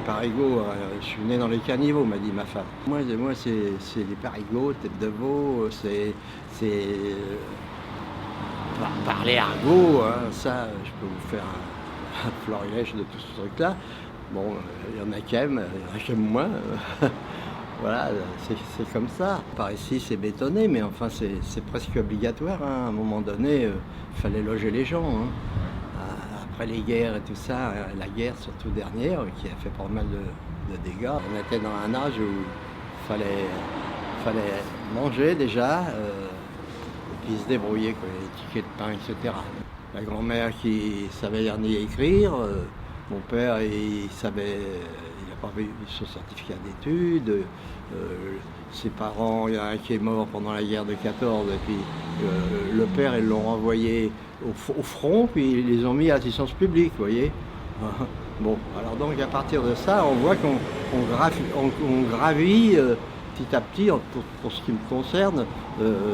parigots, je suis né dans les caniveaux, m'a dit ma femme. Moi c'est les parigots, tête de veau, parler argot, hein, ça, je peux vous faire un florilège de tout ce truc-là. Bon, il y en a qui aiment, il y en a qui aiment moins. Voilà, c'est comme ça. Par ici, c'est bétonné, mais enfin, c'est presque obligatoire, hein. À un moment donné, il fallait loger les gens, hein. Après les guerres et tout ça, la guerre surtout dernière, qui a fait pas mal de dégâts. On était dans un âge où il fallait manger déjà, et puis se débrouiller, quoi, les tickets de pain, etc. La grand-mère qui savait lire ni écrire, mon père, il n'a pas eu son certificat d'études. Ses parents, il y en a un qui est mort pendant la guerre de 14, et puis le père, ils l'ont renvoyé au front, puis ils les ont mis à l'assistance publique, vous voyez. Bon, alors donc à partir de ça, on voit qu'on gravit petit à petit, pour ce qui me concerne,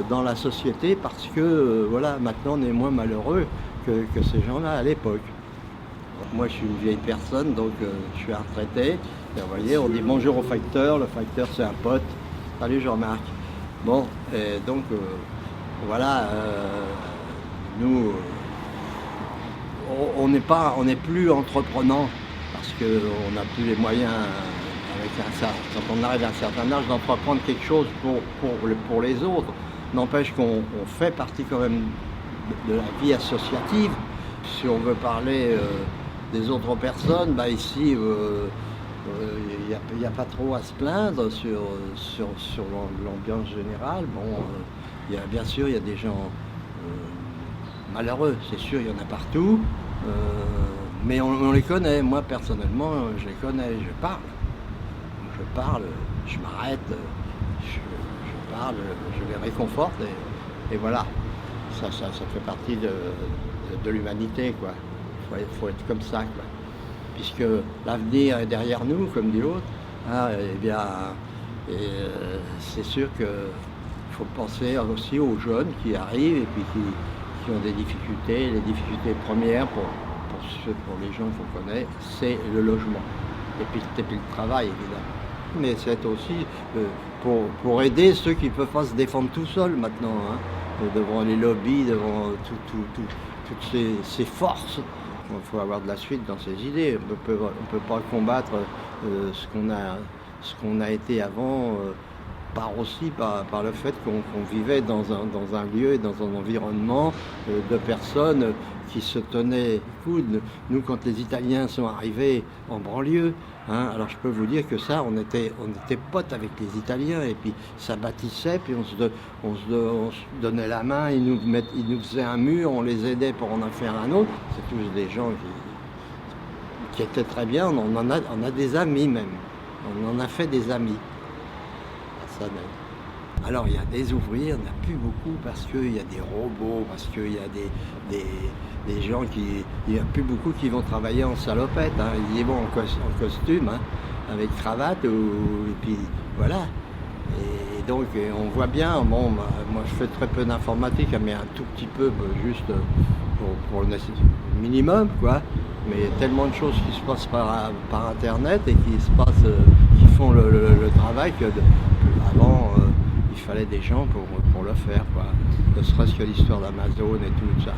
dans la société, parce que voilà, maintenant on est moins malheureux que ces gens-là à l'époque. Moi je suis une vieille personne, donc je suis retraité. Et vous voyez, on dit bonjour au facteur, le facteur c'est un pote. Salut Jean-Marc. Bon, et donc voilà, nous, on n'est plus entreprenant parce qu'on n'a plus les moyens, quand on arrive à un certain âge, d'entreprendre quelque chose pour les autres. N'empêche qu'on fait partie quand même de la vie associative. Si on veut parler des autres personnes, bah ici, il n'y a pas trop à se plaindre sur l'ambiance générale. Bon, bien sûr, il y a des gens malheureux, c'est sûr, il y en a partout, mais on les connaît. Moi, personnellement, je les connais, je parle, je m'arrête, je parle, je les réconforte, et voilà, ça fait partie de l'humanité, quoi. Il faut être comme ça, quoi. Puisque l'avenir est derrière nous, comme dit l'autre, hein, eh bien, c'est sûr qu'il faut penser aussi aux jeunes qui arrivent et puis qui ont des difficultés. Les difficultés premières pour les gens qu'on connaît, c'est le logement. Et puis le travail, évidemment. Mais c'est aussi pour aider ceux qui ne peuvent pas se défendre tout seuls maintenant, hein, devant les lobbies, devant toutes ces forces. Il faut avoir de la suite dans ses idées. On ne peut pas combattre ce qu'on a été avant, par le fait qu'on vivait dans un lieu et dans un environnement de personnes qui se tenaient coudes. Nous, quand les Italiens sont arrivés en banlieue, hein, alors je peux vous dire que ça, on était potes avec les Italiens, et puis ça bâtissait, puis on se donnait la main, ils nous faisaient un mur, on les aidait pour en faire un autre. C'est tous des gens qui étaient très bien, on a des amis même, on en a fait des amis. Alors il y a des ouvriers, on n'a plus beaucoup parce qu'il y a des robots, parce qu'il y a des gens il n'y a plus beaucoup qui vont travailler en salopette, hein. Ils y vont en costume, hein, avec cravate, et puis voilà. Et donc on voit bien, bon, moi je fais très peu d'informatique, mais un tout petit peu, juste pour le minimum, quoi. Mais il y a tellement de choses qui se passent par internet et qui font le travail que avant il fallait des gens pour le faire, quoi. Ne serait-ce que l'histoire d'Amazon et tout ça.